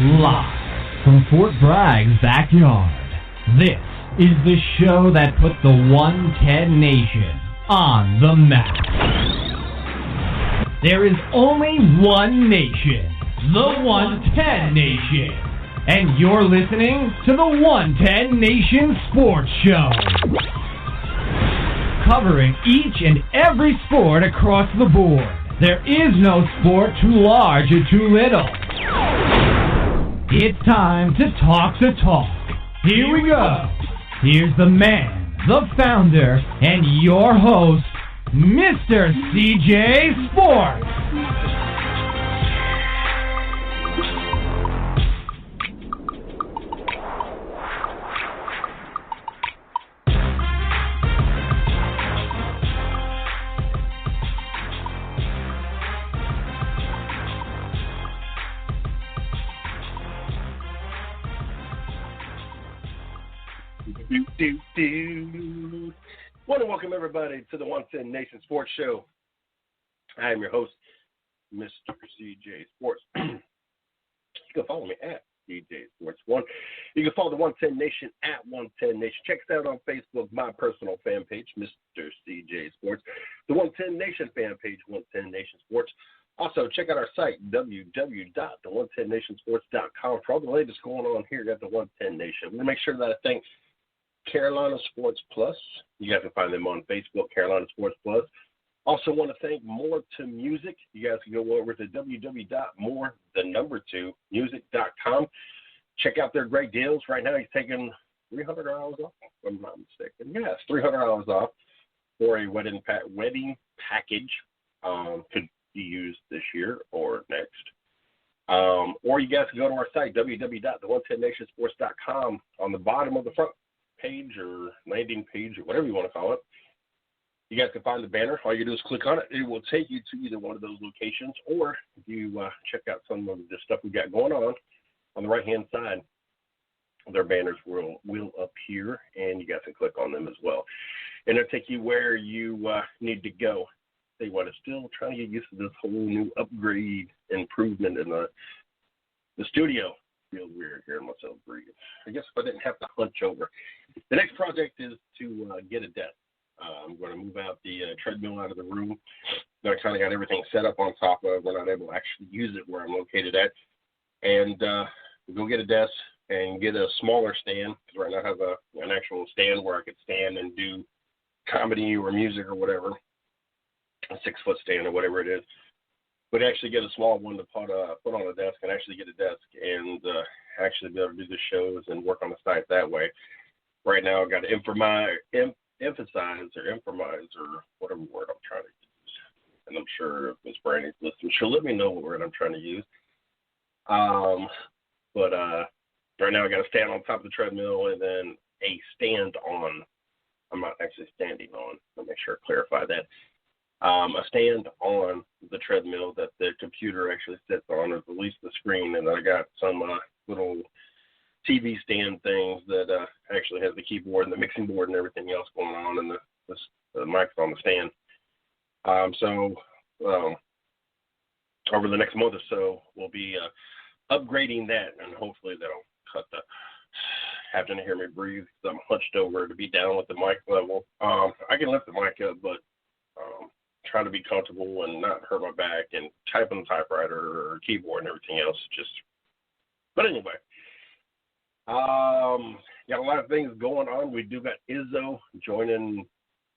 Live from Fort Bragg's backyard, this is the show that put the 110 Nation on the map. There is only one nation, the 110 Nation, and you're listening to the 110 Nation Sports Show. Covering each and every sport across the board. There is no sport too large or too little. It's time to talk the talk. Here we go. Here's the man, the founder, and your host, Mr. CJ Sports. Want to welcome everybody to the 110 Nation Sports Show. I am your host, Mr. CJ Sports. You can follow me at CJ Sports 1. You can follow the 110 Nation at 110 Nation. Check us out on Facebook, my personal fan page, Mr. CJ Sports. The 110 Nation fan page, 110 Nation Sports. Also, check out our site, www.the110nationsports.com for all the latest going on here at the 110 Nation. I'm going to make sure that I thank Carolina Sports Plus. You guys can find them on Facebook, Carolina Sports Plus. Also want to thank More to Music. You guys can go over to www.more2music.com. Check out their great deals. Right now he's taking $300 off, if I'm not mistaken. Yes, $300 off for a wedding package. Could be used this year or next. Or you guys can go to our site, www.the110nationsports.com. On the bottom of the front page or landing page or whatever you want to call it, you guys can find the banner. All you do is click on it. It will take you to either one of those locations, or if you check out some of the stuff we got going on the right-hand side, their banners will appear, and you guys can click on them as well. And it'll take you where you need to go. Tell you what, it's still trying to get used to this whole new upgrade improvement in the studio. Feel weird hearing myself breathe. I guess if I didn't have to hunch over. The next project is to get a desk. I'm going to move out the treadmill out of the room. I kind of got everything set up on top of. We're not able to actually use it where I'm located at. And go get a desk and get a smaller stand. Because right now I have an actual stand where I could stand and do comedy or music or whatever. A 6-foot stand or whatever it is. But actually get a small one to put on a desk and actually get a desk and actually be able to do the shows and work on the site that way. Right now I've got to emphasize or whatever word I'm trying to use. And I'm sure if Ms. Brandy's listening, she'll let me know what word I'm trying to use. But right now I got to stand on top of the treadmill and then a stand on. I'm not actually standing on. I'll make sure I clarify that. A stand on the treadmill that the computer actually sits on, or at least the screen, and I got some little TV stand things that actually has the keyboard and the mixing board and everything else going on, and the mic's on the stand. So over the next month or so, we'll be upgrading that, and hopefully that'll cut the having to hear me breathe. I'm hunched over to be down with the mic level. I can lift the mic up, but try to be comfortable and not hurt my back and type on the typewriter or keyboard and everything else. But anyway, got a lot of things going on. We do got Izzo joining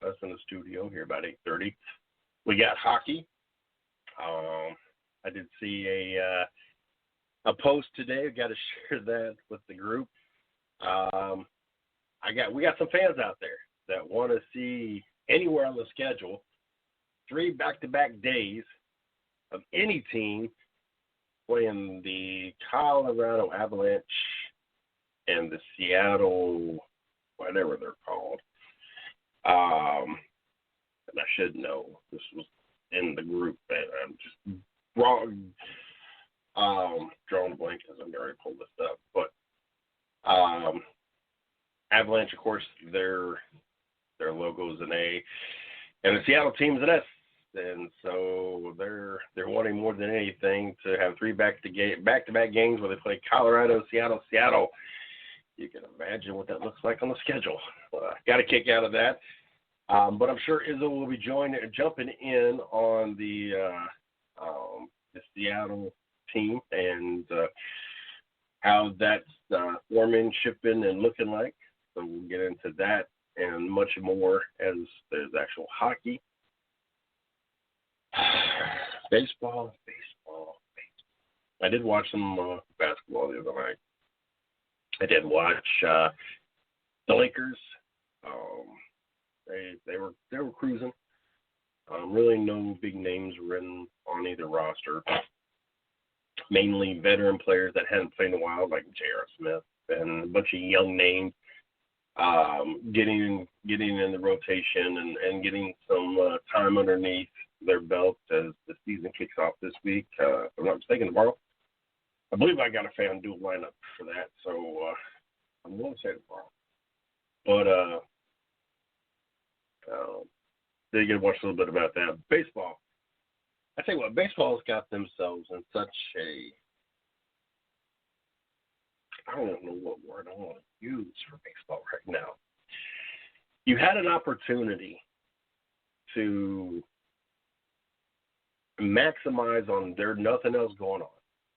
us in the studio here about 8:30. We got hockey. I did see a post today. I got to share that with the group. We got some fans out there that want to see anywhere on the schedule 3 back-to-back days of any team playing the Colorado Avalanche and the Seattle, whatever they're called. And I should know. This was in the group. I'm just wrong. Drawing a blank as I'm already pulled this up. But Avalanche, of course, their logo is an A. And the Seattle team's an S. and so they're wanting more than anything to have 3 back-to-back games where they play Colorado, Seattle. You can imagine what that looks like on the schedule. Got a kick out of that. But I'm sure Izzo will be jumping in on the Seattle team and how that's forming, shipping, and looking like. So we'll get into that and much more as there's actual hockey. Baseball. I did watch some basketball the other night. I did watch the Lakers. They were cruising. Really no big names written on either roster. Mainly veteran players that hadn't played in a while, like J.R. Smith and a bunch of young names getting in the rotation and getting some time underneath their belt as the season kicks off this week. If I'm not mistaken, tomorrow. I believe I got a FanDuel lineup for that, so I'm going to say tomorrow. But they get to watch a little bit about that. Baseball. I tell you what, baseball's got themselves in such a, I don't know what word I want to use for baseball right now. You had an opportunity to maximize on there's nothing else going on.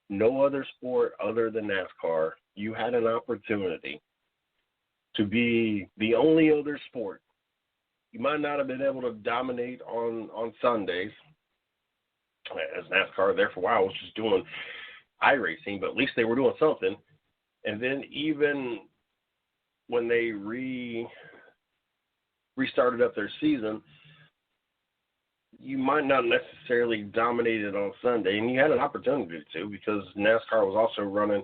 No other sport other than NASCAR. You had an opportunity to be the only other sport. You might not have been able to dominate on Sundays, as NASCAR there for a while was just doing iRacing, but at least they were doing something. And then even when they restarted up their season, you might not necessarily dominate it on Sunday, and you had an opportunity to because NASCAR was also running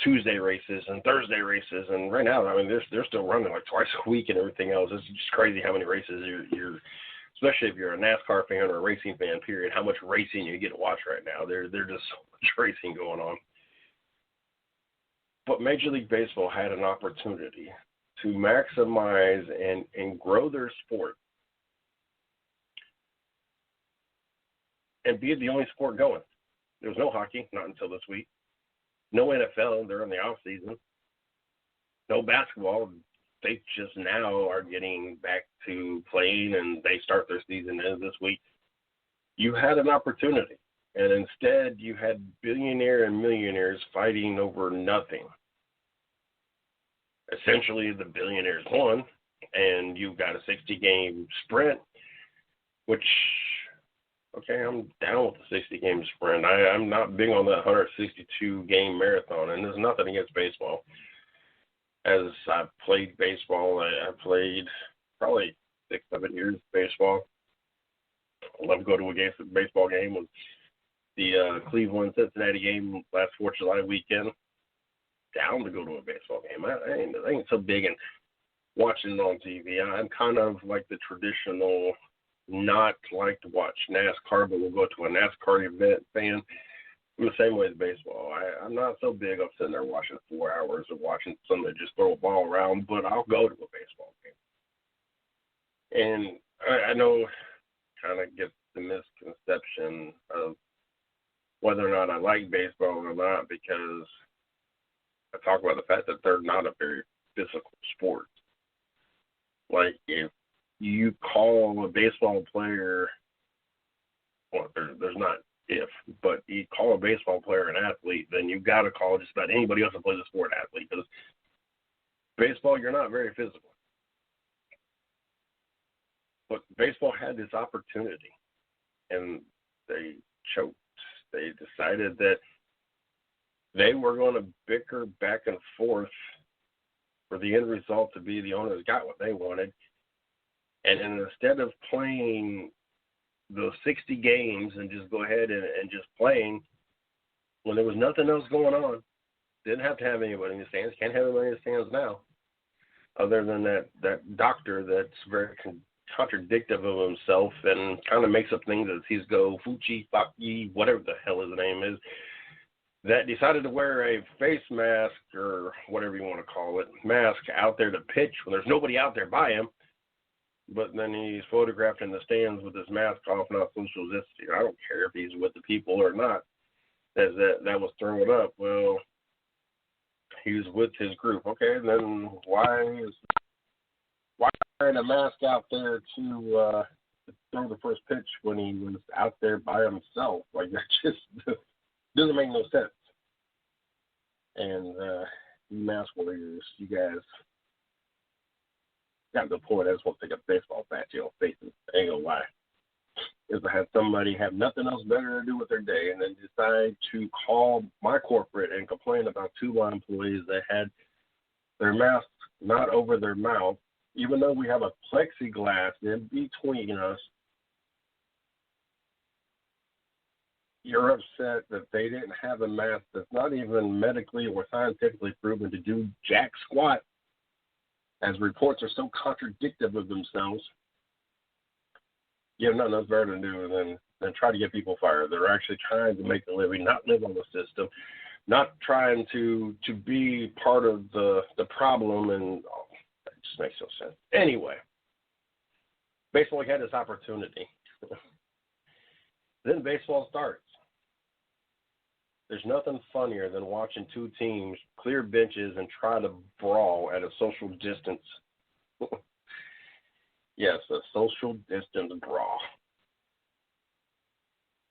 Tuesday races and Thursday races, and right now, I mean, they're still running like twice a week and everything else. It's just crazy how many races you're especially if you're a NASCAR fan or a racing fan, period, how much racing you get to watch right now. There's just so much racing going on. But Major League Baseball had an opportunity to maximize and grow their sport and be the only sport going. There was no hockey, not until this week. No NFL, they're in the off season. No basketball. They just now are getting back to playing, and they start their season this week. You had an opportunity, and instead you had billionaire and millionaires fighting over nothing. Essentially, the billionaires won, and you got a 60-game sprint, which, okay, I'm down with the 60-game sprint. I'm not big on that 162-game marathon, and there's nothing against baseball. As I've played baseball, I played probably 6-7 years of baseball. I love to go to a baseball game. With the Cleveland-Cincinnati game last 4th of July weekend, down to go to a baseball game. I ain't so big in watching it on TV. I'm kind of like the traditional, not like to watch NASCAR, but we'll go to a NASCAR event fan. I'm the same way as baseball. I'm not so big of sitting there watching 4 hours of watching somebody just throw a ball around, but I'll go to a baseball game. And I know kind of get the misconception of whether or not I like baseball or not because I talk about the fact that they're not a very physical sport. Like if you call a baseball player, well, there's not if, but you call a baseball player an athlete, then you've got to call just about anybody else that plays the sport an athlete because baseball, you're not very physical. But baseball had this opportunity, and they choked. They decided that they were going to bicker back and forth for the end result to be the owners got what they wanted. And instead of playing those 60 games and just go ahead and just playing, when there was nothing else going on, didn't have to have anybody in the stands, can't have anybody in the stands now, other than that doctor that's very contradictive of himself and kind of makes up things as he's go, Fuchi, Faki, whatever the hell his name is, that decided to wear a face mask or whatever you want to call it, mask out there to pitch when there's nobody out there by him. but then he's photographed in the stands with his mask off, not social distancing. I don't care if he's with the people or not. That was thrown up. Well, he was with his group. Okay, then why wearing a mask out there to throw the first pitch when he was out there by himself? Like, that just doesn't make no sense. And you mask warriors, you guys got to the point. I just want to take a baseball bat to your faces. I ain't gonna lie. Is to have somebody have nothing else better to do with their day and then decide to call my corporate and complain about two of my employees that had their masks not over their mouth, even though we have a plexiglass in between us. You're upset that they didn't have a mask that's not even medically or scientifically proven to do jack squat, as reports are so contradictive of themselves. You have nothing else better to do than try to get people fired. They're actually trying to make a living, not live on the system, not trying to be part of the problem, and that just makes no sense. Anyway, baseball had this opportunity. Then baseball starts. There's nothing funnier than watching two teams clear benches and try to brawl at a social distance. Yes, a social distance brawl.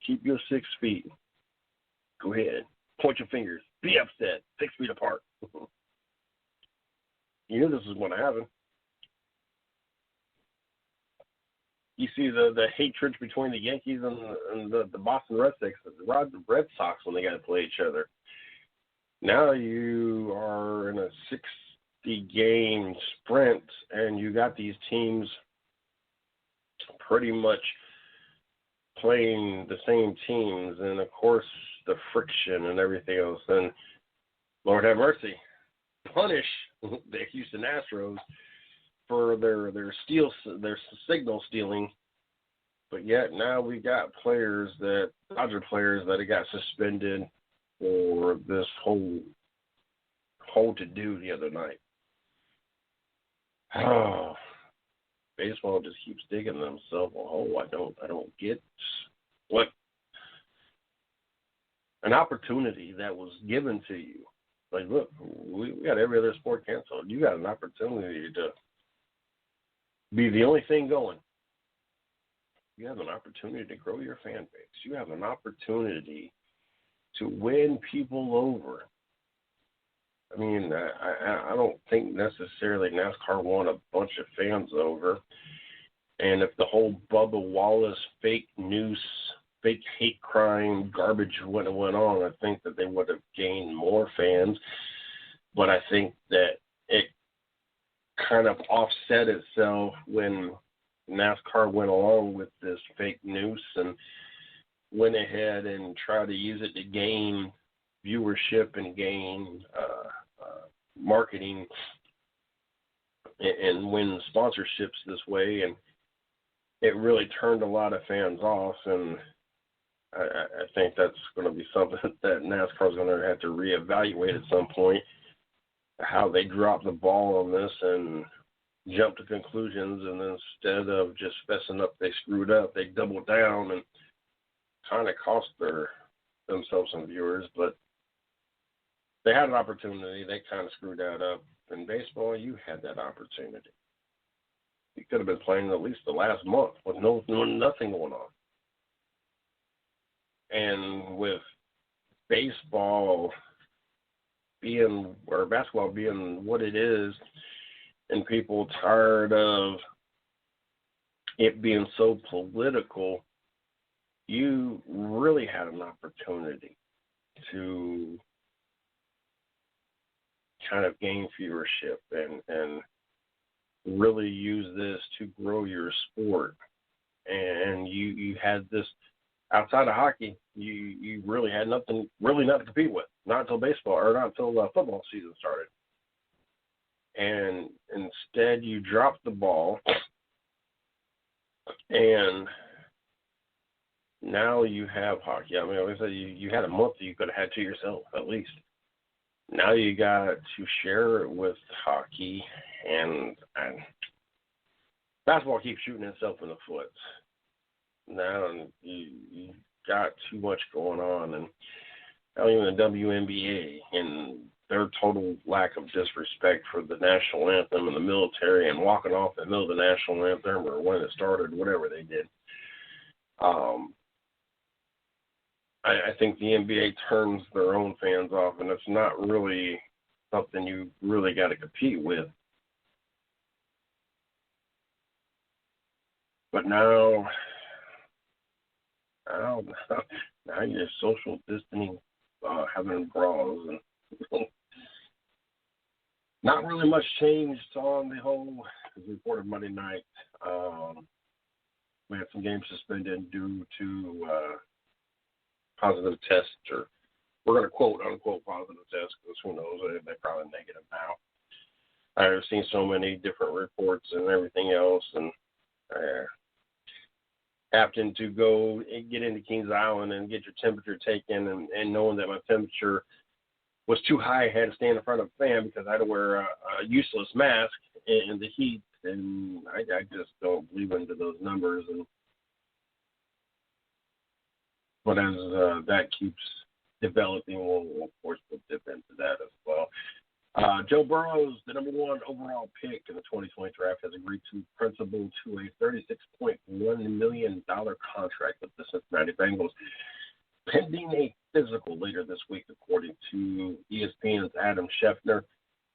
Keep your 6 feet. Go ahead. Point your fingers. Be upset. 6 feet apart. You knew this was going to happen. You see the hatred between the Yankees and the Boston Red Sox when they got to play each other. Now you are in a 60-game sprint, and you got these teams pretty much playing the same teams, and of course the friction and everything else. And Lord have mercy, punish the Houston Astros for their signal stealing. But yet now we got Dodger players that got suspended for this whole to do the other night. Oh, baseball just keeps digging themselves a hole. I don't get what an opportunity that was given to you. Like, look, we got every other sport canceled. You got an opportunity to be the only thing going. You have an opportunity to grow your fan base. You have an opportunity to win people over. I mean, I don't think necessarily NASCAR won a bunch of fans over. And if the whole Bubba Wallace fake news, fake hate crime garbage went on, I think that they would have gained more fans. But I think that it kind of offset itself when NASCAR went along with this fake news and went ahead and tried to use it to gain viewership and gain marketing and win sponsorships this way. And it really turned a lot of fans off, and I think that's going to be something that NASCAR is going to have to reevaluate at some point, how they dropped the ball on this and jumped to conclusions, and instead of just fessing up they screwed up, they doubled down and kind of cost themselves some viewers. But they had an opportunity. They kind of screwed that up. In baseball, you had that opportunity. You could have been playing at least the last month with nothing going on. And with basketball being what it is, and people tired of it being so political, you really had an opportunity to kind of gain viewership and really use this to grow your sport. And you had this outside of hockey, you really had nothing to compete with, not until baseball or not until football season started. And instead you dropped the ball, and now you have hockey. I mean, like I said, you had a month that you could have had to yourself at least. Now you got to share it with hockey, and basketball keeps shooting itself in the foot. Now you got too much going on, and even the WNBA and their total lack of disrespect for the national anthem and the military and walking off in the middle of the national anthem or when it started, whatever they did. I think the NBA turns their own fans off, and it's not really something you really got to compete with. But now you're social distancing, having brawls, and not really much changed on the whole, as reported Monday night. We had some games suspended due to positive tests, or we're going to quote unquote positive tests, because who knows, they're probably negative now. I've seen so many different reports and everything else, and happened to go and get into Kings Island and get your temperature taken, and knowing that my temperature was too high, I had to stand in front of a fan because I had to wear a useless mask in the heat, and I just don't believe into those numbers. But as that keeps developing, we'll of course dip into that as well. Joe Burrow, the number one overall pick in the 2020 draft, has agreed to principal to a $36.1 million contract with the Cincinnati Bengals, pending a physical later this week, according to ESPN's Adam Schefter.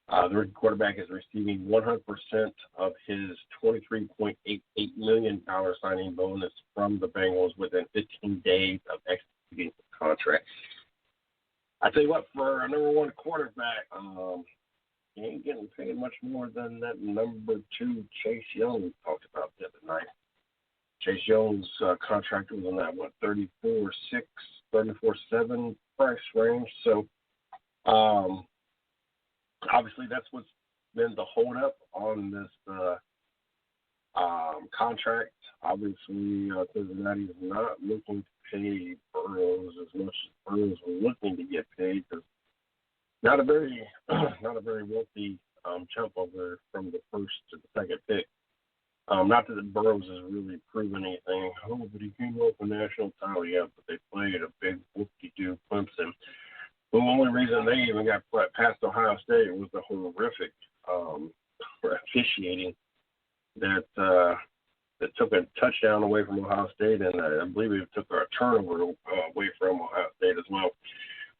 The rookie quarterback is receiving 100% of his $23.88 million signing bonus from the Bengals within 15 days of executing the contract. I tell you what, for a number one quarterback, he ain't getting paid much more than that number two Chase Young we talked about the other night. Chase Young's contract was in that, 34.6, 34.7 price range. So, obviously, that's what's been the holdup on this contract. Obviously, Cincinnati is not looking to pay Burrows as much as Burrows was looking to get paid, because not a very wealthy jump over from the first to the second pick. Not that Burrows has really proven anything. Oh, but he came off a national title, yeah, but they played a big whoop-de-doo Clemson. The only reason they even got past Ohio State was the horrific officiating that took a touchdown away from Ohio State, and I believe it took a turnover away from Ohio State as well.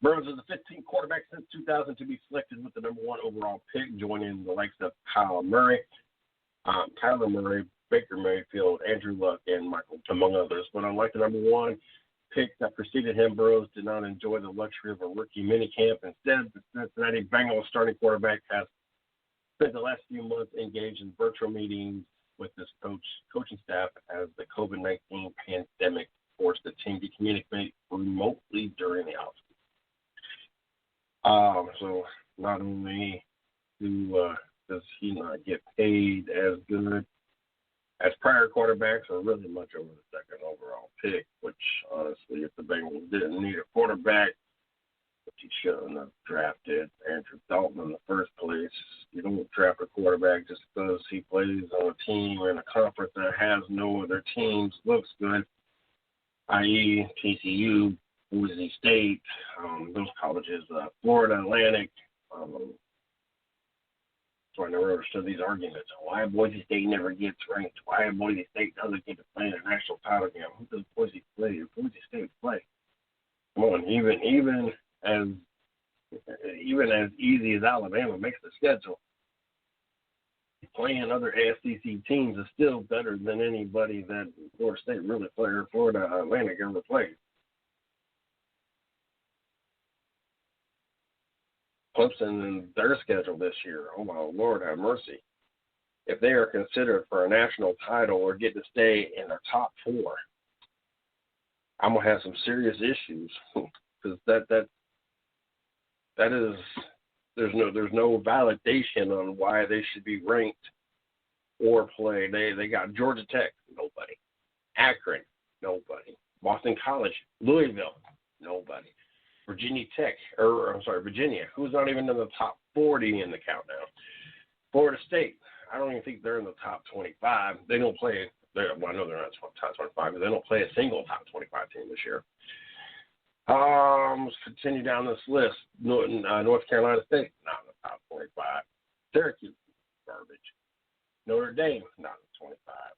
Burrows is the 15th quarterback since 2000 to be selected with the number one overall pick, joining the likes of Kyler Murray, Baker Mayfield, Andrew Luck, and Michael, among others. But unlike the number one pick that preceded him, Burrows did not enjoy the luxury of a rookie minicamp. Instead, the Cincinnati Bengals starting quarterback has spent the last few months engaged in virtual meetings with his coaching staff as the COVID-19 pandemic forced the team to communicate remotely during the offseason. So not only does he not get paid as good as prior quarterbacks, or really much over the second overall pick, which honestly, if the Bengals didn't need a quarterback, which he shouldn't have drafted Andrew Dalton in the first place. You don't draft a quarterback just because he plays on a team or in a conference that has no other teams, looks good, i.e. TCU, Boise State, those colleges, Florida Atlantic. So I never understood these arguments. Why Boise State never gets ranked? Why Boise State doesn't get to play in a national title game? Who does Boise play? Boise State play. Come on, even as easy as Alabama makes the schedule, playing other ASCC teams is still better than anybody that Florida State really played or Florida Atlantic ever played. Clemson and their schedule this year, oh my Lord, have mercy. If they are considered for a national title or get to stay in the top four, I'm gonna have some serious issues, because that is there's no validation on why they should be ranked or play. They got Georgia Tech, nobody. Akron, nobody. Boston College, Louisville, nobody. Virginia, who's not even in the top 40 in the countdown. Florida State, I don't even think they're in the top 25. They don't play. Well, I know they're not top 25, but they don't play a single top 25 team this year. Let's continue down this list. North Carolina State, not in the top 25. Syracuse, garbage. Notre Dame, not in the 25.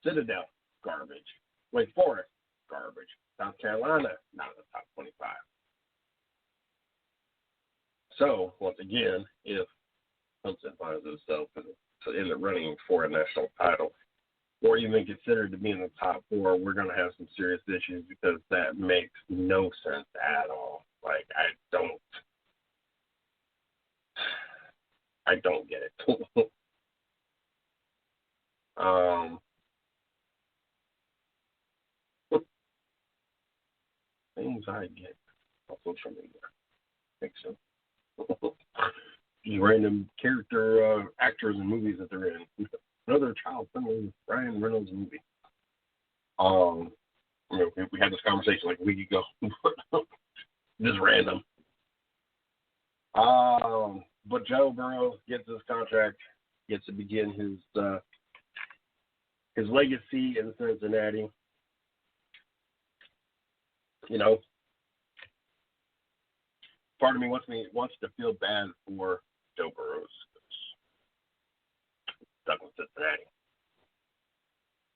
Citadel, garbage. Wake Forest, garbage. South Carolina, not in the top 25. So, once again, if Clemson finds itself in the running for a national title, or even considered to be in the top 4, we're going to have some serious issues because that makes no sense at all. Like, I don't get it. Things I get on social media. Makes sense. These random character actors and movies that they're in. Another child-friendly Ryan Reynolds movie. We had this conversation like a week ago. Just random. But Joe Burrow gets his contract, gets to begin his legacy in Cincinnati. Part of me wants to feel bad for Joe Burrow. Stuck with Cincinnati.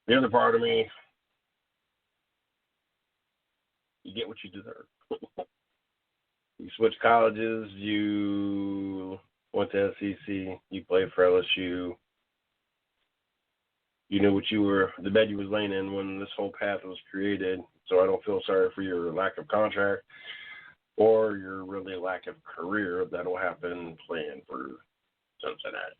The other part of me, you get what you deserve. You switch colleges, you went to SEC, you played for LSU. You knew the bed you was laying in when this whole path was created. So I don't feel sorry for your lack of contract or your really lack of career that will happen playing for Cincinnati.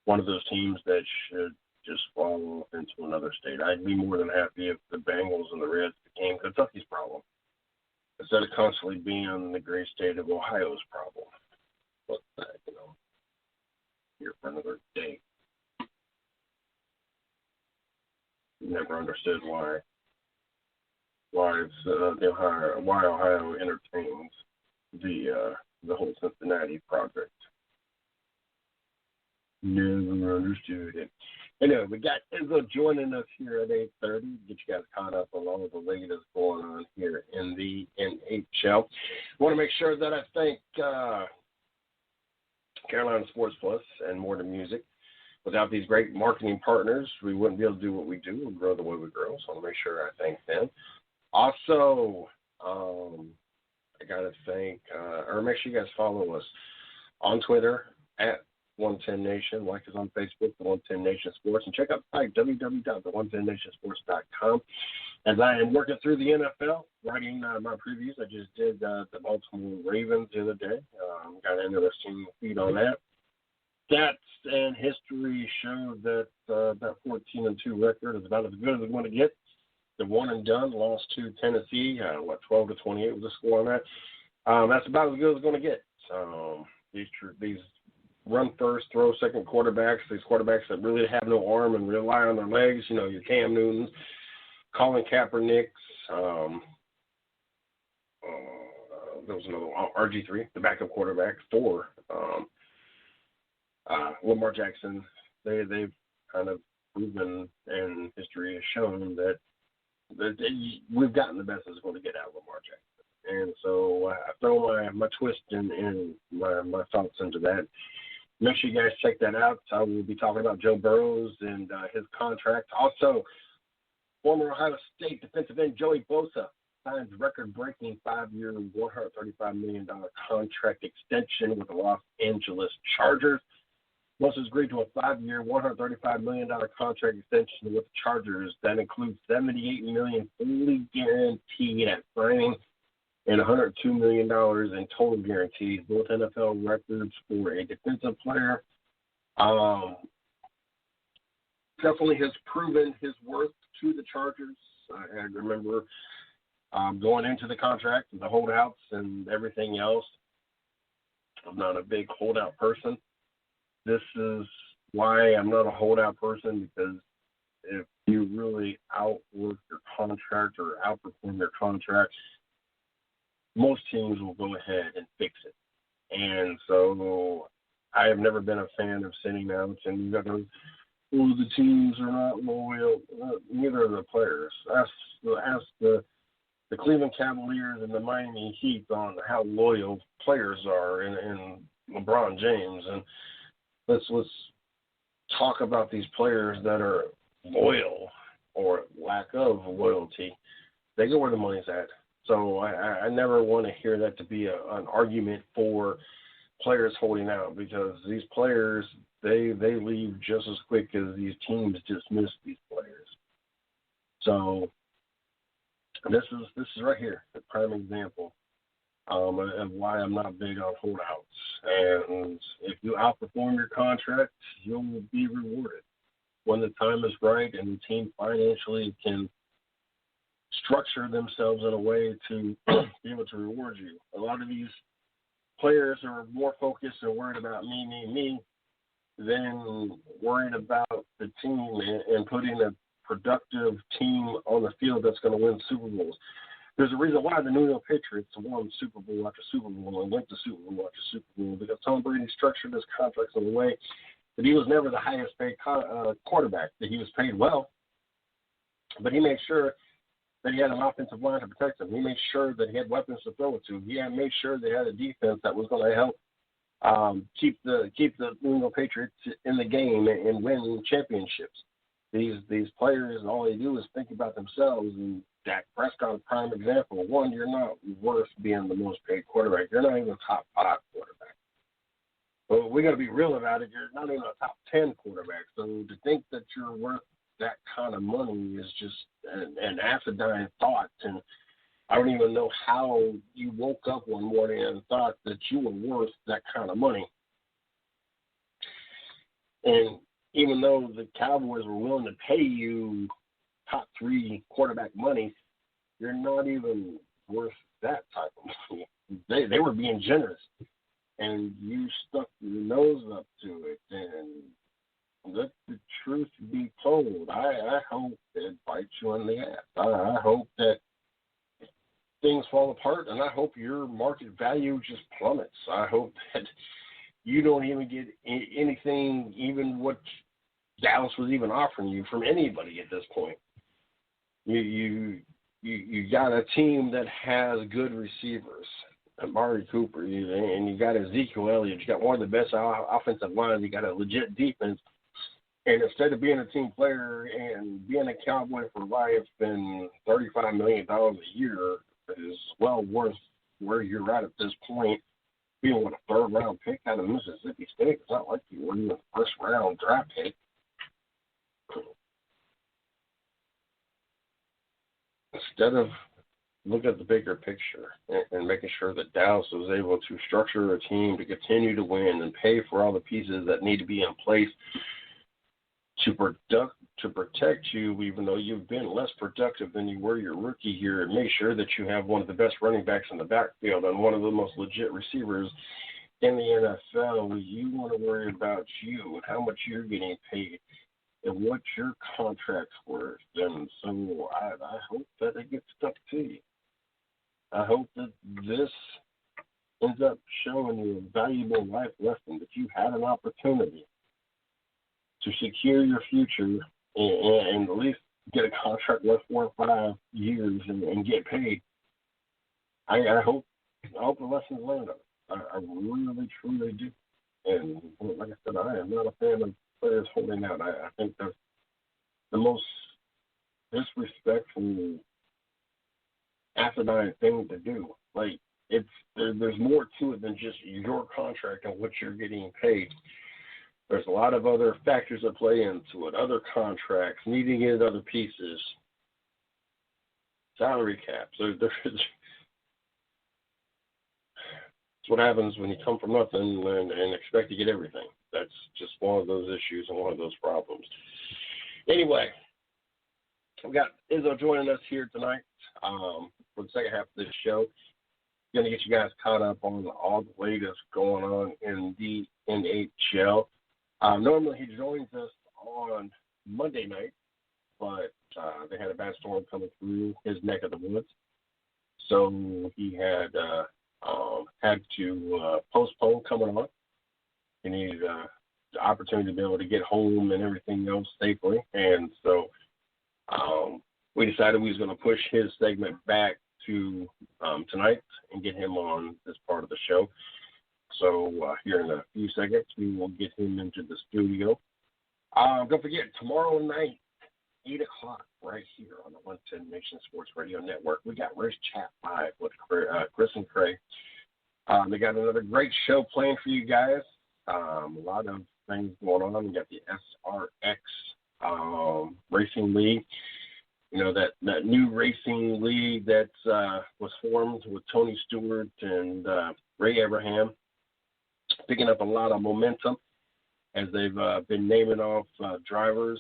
One of those teams that should just fall into another state. I'd be more than happy if the Bengals and the Reds became Kentucky's problem instead of constantly being the great state of Ohio's problem. But, here for another day. Never understood why Ohio entertains the whole Cincinnati project. Never understood it. Anyway, we got Izzo joining us here at 8:30. Get you guys caught up on all of the latest going on here in the NHL. I want to make sure that I thank Carolina Sports Plus and More to Music. Without these great marketing partners, we wouldn't be able to do what we do and grow the way we grow. So I want to make sure I thank them. Also, I got to thank, or make sure you guys follow us on Twitter at 110 Nation. Like us on Facebook, the 110 Nation Sports, and check out the site, www.the110nationsports.com. As I am working through the NFL, writing my previews, I just did the Baltimore Ravens the other day. Got an interesting feed on that. Stats and history show that that 14-2 record is about as good as it's going to get. The one and done lost to Tennessee. 12-28 was the score on that. That's about as good as it's going to get. These run first, throw second quarterbacks. These quarterbacks that really have no arm and rely on their legs. Your Cam Newtons, Colin Kaepernicks. There was another RG3, the backup quarterback for Lamar Jackson. They've kind of proven, and history has shown that we've gotten the best that's going to get out of Lamar Jackson. And so I throw my twist and my thoughts into that. Make sure you guys check that out. I will be talking about Joe Burrows and his contract. Also, former Ohio State defensive end Joey Bosa signs record-breaking 5-year, $135 million contract extension with the Los Angeles Chargers. Bosa's agreed to a 5-year, $135 million contract extension with the Chargers. That includes $78 million fully guaranteed at signing and $102 million in total guarantees, both NFL records for a defensive player. Definitely has proven his worth to the Chargers. I remember going into the contract, the holdouts and everything else. I'm not a big holdout person. This is why I'm not a holdout person, because if you really outwork your contract or outperform your contract, most teams will go ahead and fix it. And so I have never been a fan of sending out, and you got those, oh, the teams are not loyal. Neither are the players. Ask the Cleveland Cavaliers and the Miami Heat on how loyal players are, and LeBron James. And let's talk about these players that are loyal or lack of loyalty. They go where the money's at. So I never want to hear that to be an argument for players holding out, because these players, they leave just as quick as these teams dismiss these players. So this is right here, the prime example of why I'm not big on holdouts. And if you outperform your contract, you'll be rewarded when the time is right and the team financially can structure themselves in a way to be able to reward you. A lot of these players are more focused and worried about me than worried about the team and putting a productive team on the field that's going to win Super Bowls. There's a reason why the New England Patriots won Super Bowl after Super Bowl and went to Super Bowl after Super Bowl, because Tom Brady structured his contracts in a way that he was never the highest paid quarterback, that he was paid well, but he made sure that he had an offensive line to protect him. He made sure that he had weapons to throw it to. He had made sure they had a defense that was going to help keep the New England Patriots in the game and win championships. These players, all they do is think about themselves. And Dak Prescott, a prime example. One, you're not worth being the most paid quarterback. You're not even a top 5 quarterback. Well, we got to be real about it. You're not even a top 10 quarterback. So to think that you're worth that kind of money is just an acidine thought. And I don't even know how you woke up one morning and thought that you were worth that kind of money. And even though the Cowboys were willing to pay you top 3 quarterback money, you're not even worth that type of money. They were being generous, and you stuck your nose up to it. And let the truth be told. I hope that it bites you in the ass. I hope that things fall apart, and I hope your market value just plummets. I hope that you don't even get anything, even what Dallas was even offering you, from anybody at this point. You got a team that has good receivers, Amari Cooper, and you got Ezekiel Elliott. You got one of the best offensive lines. You got a legit defense. And instead of being a team player and being a Cowboy for life, and $35 million a year is well worth where you're at this point. Being with a 3rd-round pick out of Mississippi State, it's not like you were even a 1st-round draft pick. Instead of looking at the bigger picture and making sure that Dallas was able to structure a team to continue to win and pay for all the pieces that need to be in place to protect you, even though you've been less productive than you were your rookie year, and make sure that you have one of the best running backs in the backfield and one of the most legit receivers in the NFL. You want to worry about you and how much you're getting paid and what your contract's worth. And so I hope that it gets stuck to you. I hope that this ends up showing you a valuable life lesson, that you had an opportunity to secure your future and at least get a contract worth 4 or 5 years and get paid. I hope the lessons learned of it. I really, truly do. And like I said, I am not a fan of players holding out. I think that's the most disrespectful, acidine thing to do. Like, there's more to it than just your contract and what you're getting paid. There's a lot of other factors that play into it, other contracts, needing to get other pieces, salary caps. It's what happens when you come from nothing and expect to get everything. That's just one of those issues and one of those problems. Anyway, we got Izzo joining us here tonight for the second half of this show. Going to get you guys caught up on all the latest going on in the NHL. Normally he joins us on Monday night, but they had a bad storm coming through his neck of the woods. So he had to postpone coming on, and opportunity to be able to get home and everything else safely. And so we decided we was going to push his segment back to tonight and get him on this part of the show. So here in a few seconds, we will get him into the studio. Don't forget, tomorrow night, 8 o'clock, right here on the 110 Nation Sports Radio Network, we got Race Chat Live with Chris and Craig. They got another great show planned for you guys. A lot of things going on. We got the SRX Racing League. You know, that new racing league that was formed with Tony Stewart and Ray Abraham, picking up a lot of momentum as they've been naming off drivers.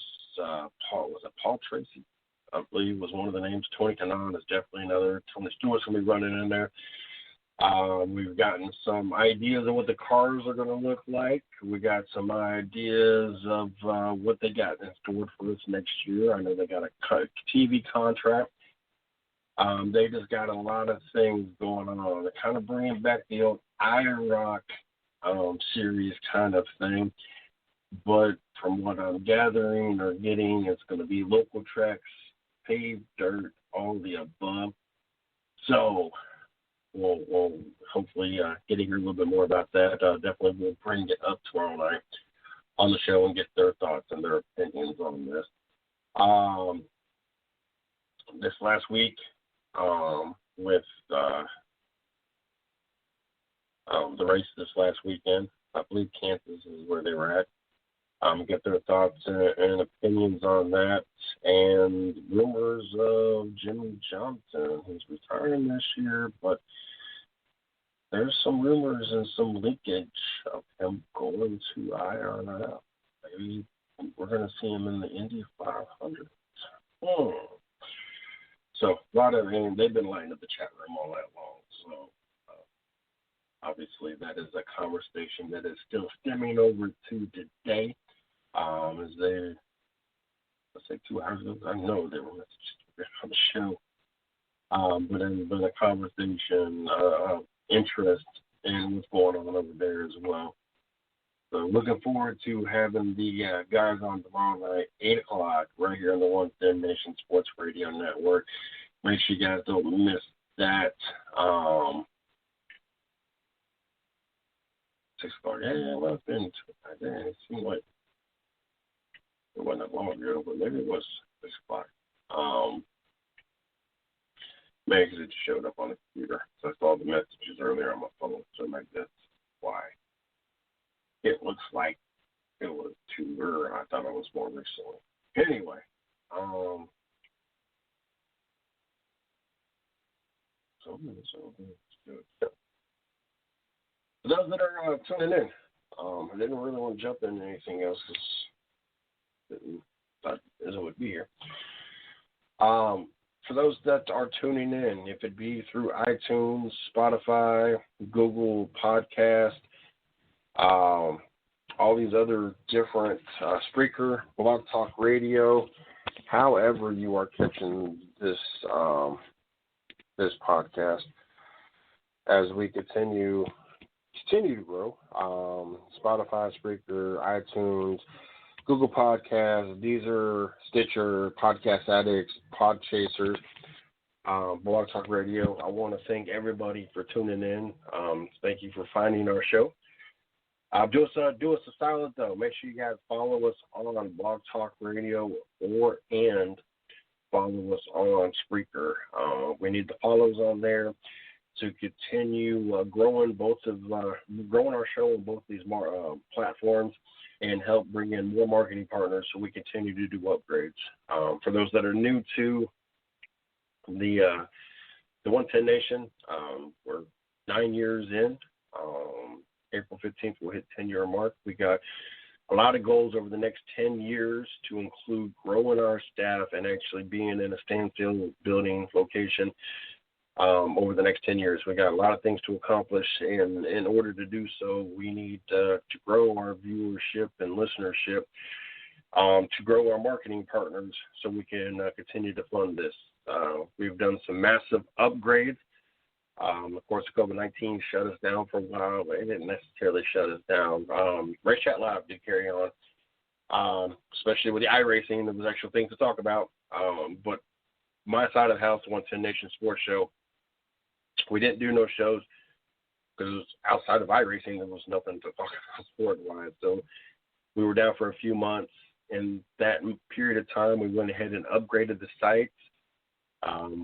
Paul Tracy, I believe, was one of the names. Tony Kanaan is definitely another. Tony Stewart's going to be running in there. We've gotten some ideas of what the cars are going to look like. We got some ideas of what they got in store for us next year. I know they got a TV contract. They just got a lot of things going on. They're kind of bringing back the old IROC series kind of thing. But from what I'm gathering or getting, it's going to be local tracks, paved dirt, all the above. So we'll hopefully get to hear a little bit more about that. Definitely we'll bring it up tomorrow night on the show and get their thoughts and their opinions on this. This last week with the race this last weekend, I believe Kansas is where they were at. Get their thoughts and opinions on that, and rumors of Jimmy Johnson, who's retiring this year, but there's some rumors and some leakage of him going to IRL. Maybe we're going to see him in the Indy 500. So a lot of, and they've been lighting up the chat room all night long, so obviously that is a conversation that is still stemming over to today. As they, let's say 2 hours ago, I know they were on the show, but there's been a conversation, interest in what's going on over there as well. So looking forward to having the guys on tomorrow night, 8 o'clock, right here on the 110 Nation Sports Radio Network. Make sure you guys don't miss that. 6 o'clock. Yeah, well, it's been, it seemed like it wasn't that long ago, but maybe it was 6 o'clock. Maybe because it just showed up on the computer. So I saw the messages earlier on my phone, so maybe that's why. It looks like it was too early. I thought it was more recently. Anyway, so for those that are tuning in, I didn't really want to jump into anything else because I thought Izzo would be here. For those that are tuning in, if it be through iTunes, Spotify, Google Podcast, all these other different Spreaker, Blog Talk Radio, however you are catching this this podcast, as we continue to grow, Spotify, Spreaker, iTunes, Google Podcasts, Deezer, Stitcher, Podcast Addicts, Podchasers, Blog Talk Radio. I want to thank everybody for tuning in. Thank you for finding our show. Do us a solid though. Make sure you guys follow us on Blog Talk Radio and follow us on Spreaker. We need the follows on there to continue growing growing our show on both these platforms and help bring in more marketing partners so we continue to do upgrades. For those that are new to the 110 Nation, we're 9 years in. April 15th, we'll hit 10-year mark. We got a lot of goals over the next 10 years to include growing our staff and actually being in a standstill building location over the next 10 years. We got a lot of things to accomplish, and in order to do so, we need to grow our viewership and listenership, to grow our marketing partners so we can continue to fund this. We've done some massive upgrades Of course, COVID-19 shut us down for a while, but it didn't necessarily shut us down. Race Chat Live did carry on, especially with the iRacing. There was actual things to talk about. But my side of the house, the 110 Nation Sports Show, we didn't do no shows because outside of iRacing, there was nothing to talk about sport-wise. So we were down for a few months. In that period of time, we went ahead and upgraded the sites.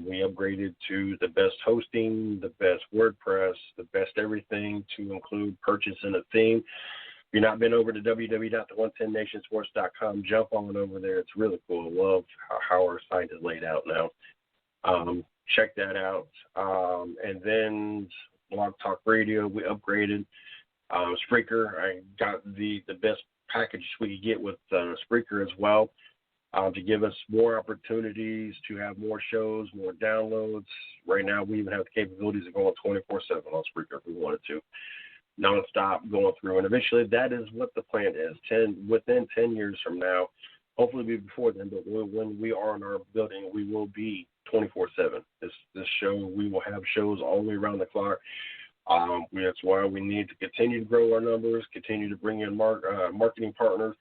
We upgraded to the best hosting, the best WordPress, the best everything to include purchasing a theme. If you've not been over to www.the110nationsports.com, jump on over there. It's really cool. I love how our site is laid out now. Check that out. And then Blog Talk Radio, we upgraded. Spreaker, I got the best package we could get with Spreaker as well. To give us more opportunities to have more shows, more downloads. Right now, we even have the capabilities of going 24/7 on Spreaker if we wanted to, nonstop going through. And eventually, that is what the plan is. Within 10 years from now, hopefully before then, but when we are in our building, we will be 24/7. This show, we will have shows all the way around the clock. That's why we need to continue to grow our numbers, continue to bring in marketing partners.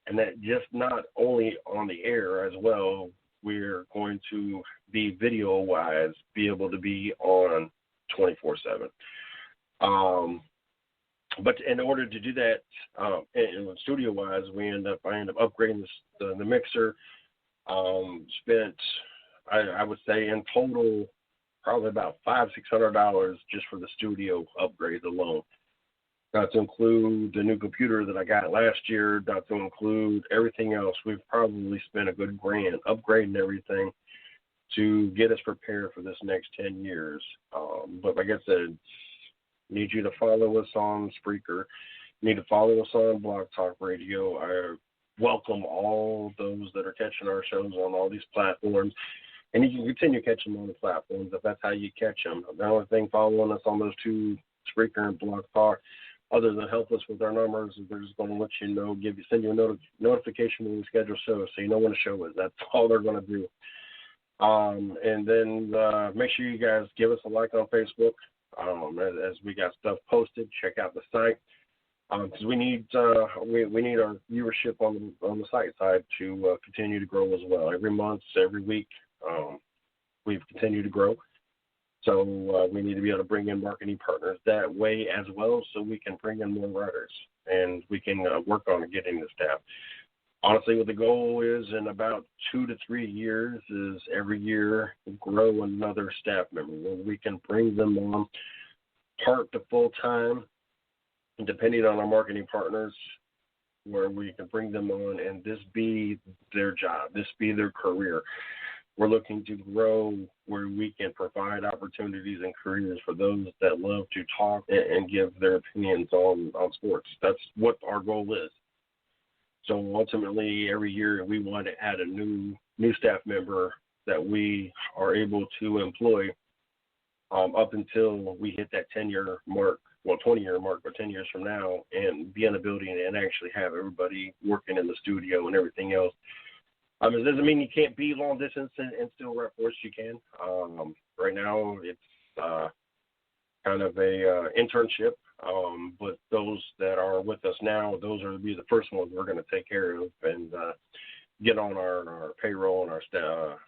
And that just not only on the air as well, we're going to be video-wise, be able to be on 24/7. But in order to do that, and studio-wise, I end up upgrading the mixer. Spent, I would say, in total, probably about $500-600 just for the studio upgrades alone. Not to include the new computer that I got last year, not to include everything else. We've probably spent a good $1,000 upgrading everything to get us prepared for this next 10 years. But like I said, need you to follow us on Spreaker. You need to follow us on Blog Talk Radio. I welcome all those that are catching our shows on all these platforms. And you can continue catching them on the platforms if that's how you catch them. The only thing following us on those two, Spreaker and Blog Talk, other than help us with our numbers, they're just going to let you know, send you a notification when we schedule shows, so you know when a show is. That's all they're going to do. And then make sure you guys give us a like on Facebook as we got stuff posted. Check out the site because we need our viewership on the site side to continue to grow as well. Every month, every week, we've continued to grow. So we need to be able to bring in marketing partners that way as well so we can bring in more writers and we can work on getting the staff. Honestly, what the goal is in about 2 to 3 years is every year grow another staff member where we can bring them on part to full-time, depending on our marketing partners, where we can bring them on and this be their job, this be their career. We're looking to grow where we can provide opportunities and careers for those that love to talk and give their opinions on sports. That's what our goal is. So ultimately, every year we want to add a new staff member that we are able to employ up until we hit that 10-year mark, 20-year mark, but 10 years from now, and be in a building and actually have everybody working in the studio and everything else. It doesn't mean you can't be long distance and still rep for us. You can. Right now, it's kind of a internship, but those that are with us now, those are be the first ones we're going to take care of and get on our payroll and our staff,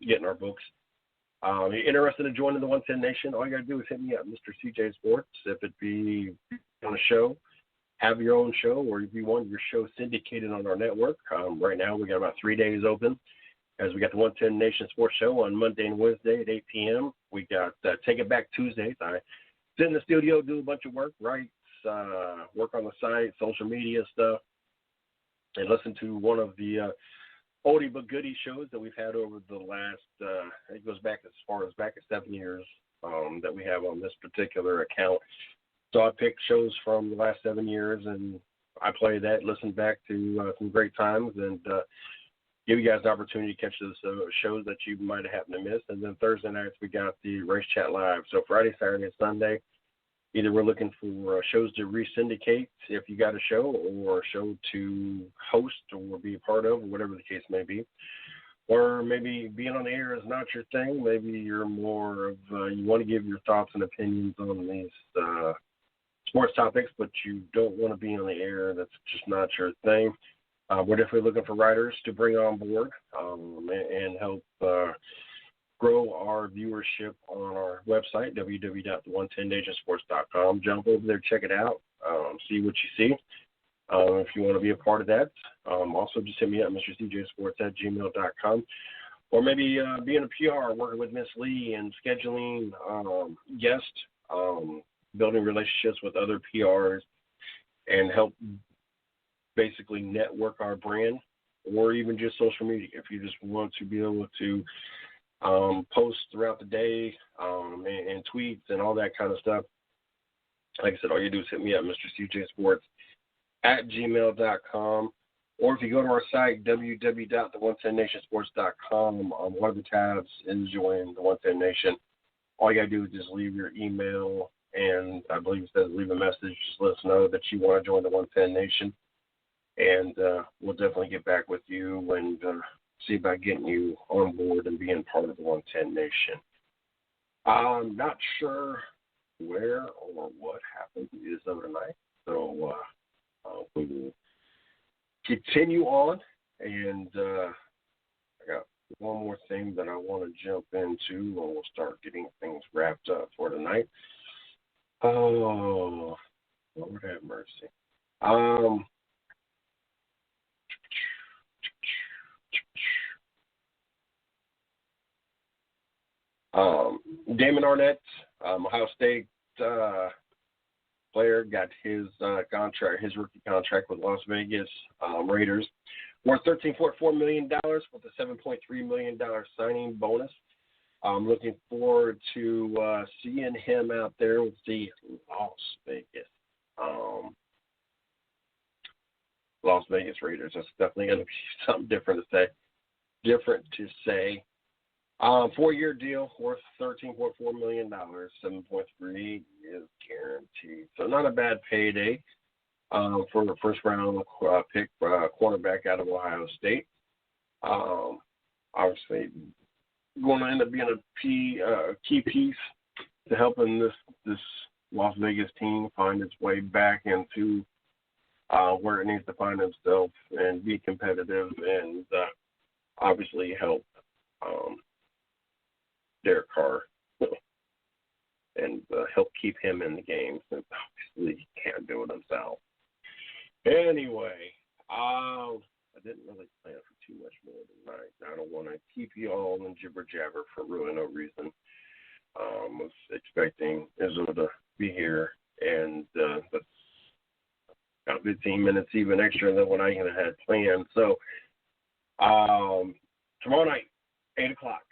get in our books. You're interested in joining the 110 Nation? All you got to do is hit me up, Mr. CJ Sports. If it be on a show, have your own show, or if you want your show syndicated on our network. Right now we got about 3 days open as we got the 110 Nation Sports Show on Monday and Wednesday at 8 p.m. We got Take It Back Tuesdays. I sit in the studio, do a bunch of work, write, work on the site, social media stuff, and listen to one of the oldie but goodie shows that we've had over the last, it goes back as far as back at 7 years that we have on this particular account. So I picked shows from the last 7 years, and I play that, listen back to some great times, and give you guys the opportunity to catch those shows that you might have happened to miss. And then Thursday nights, we got the Race Chat Live. So Friday, Saturday, and Sunday, either we're looking for shows to re-syndicate if you got a show, or a show to host or be a part of, or whatever the case may be. Or maybe being on the air is not your thing. Maybe you're more of, you want to give your thoughts and opinions on these sports topics, but you don't want to be on the air. That's just not your thing. We're definitely looking for writers to bring on board and help grow our viewership on our website, www.the110nationsports.com. Jump over there, check it out, see what you see. If you want to be a part of that, also just hit me up, mrcjsports@gmail.com. Or maybe being a PR, working with Miss Lee and scheduling guests, building relationships with other PRs, and help basically network our brand, or even just social media. If you just want to be able to post throughout the day and tweets and all that kind of stuff, like I said, all you do is hit me up, mrcjsports@gmail.com. Or if you go to our site, www.the110nationsports.com, one of the tabs is join the 110 Nation. All you got to do is just leave your email, and I believe it says leave a message. Just let us know that you want to join the 110 Nation, and we'll definitely get back with you and see about getting you on board and being part of the 110 Nation. I'm not sure where or what happened to Izzo tonight, so we will continue on, and I got one more thing that I want to jump into, and we'll start getting things wrapped up for tonight. Oh, Lord have mercy. Damon Arnett, Ohio State player, got his contract, his rookie contract with Las Vegas Raiders, worth $13.4 million with a $7.3 million signing bonus. I'm looking forward to seeing him out there with the Las Vegas Raiders. That's definitely going to be something different to say. 4-year deal worth $13.4 million, $7.3 is guaranteed. So not a bad payday for the first round pick cornerback out of Ohio State. Obviously, going to end up being a key piece to helping this Las Vegas team find its way back into where it needs to find itself and be competitive, and obviously help Derek Carr and help keep him in the game, since obviously he can't do it himself. Anyway, I didn't really plan for too much more tonight. I don't want to keep you all in jibber jabber for really no reason. I was expecting Izzo to be here, and that's about 15 minutes even extra than what I even had planned. So tomorrow night, 8 o'clock,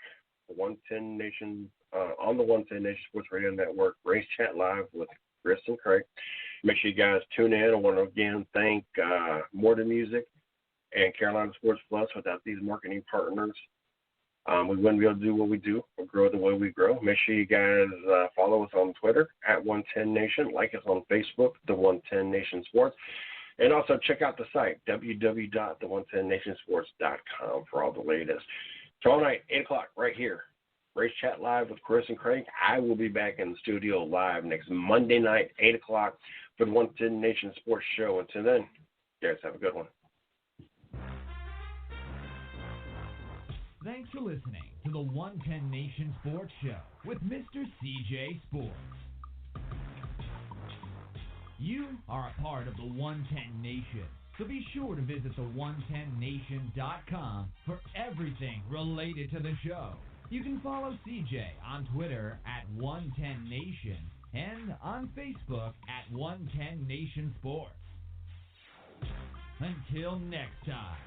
the 110 Nation on the 110 Nation Sports Radio Network, Race Chat Live with Chris and Craig. Make sure you guys tune in. I want to again thank More Than Music and Carolina Sports Plus. Without these marketing partners, we wouldn't be able to do what we do or grow the way we grow. Make sure you guys follow us on Twitter at 110 Nation, like us on Facebook, the 110 Nation Sports, and also check out the site, www.the110nationsports.com, for all the latest. Tomorrow night, 8 o'clock, right here, Race Chat Live with Chris and Craig. I will be back in the studio live next Monday night, 8 o'clock, for the 110 Nation Sports Show. Until then, guys, have a good one. Thanks for listening to the 110 Nation Sports Show with Mr. CJ Sports. You are a part of the 110 Nation, so be sure to visit the110nation.com for everything related to the show. You can follow CJ on Twitter at 110 Nation and on Facebook at 110 Nation Sports. Until next time.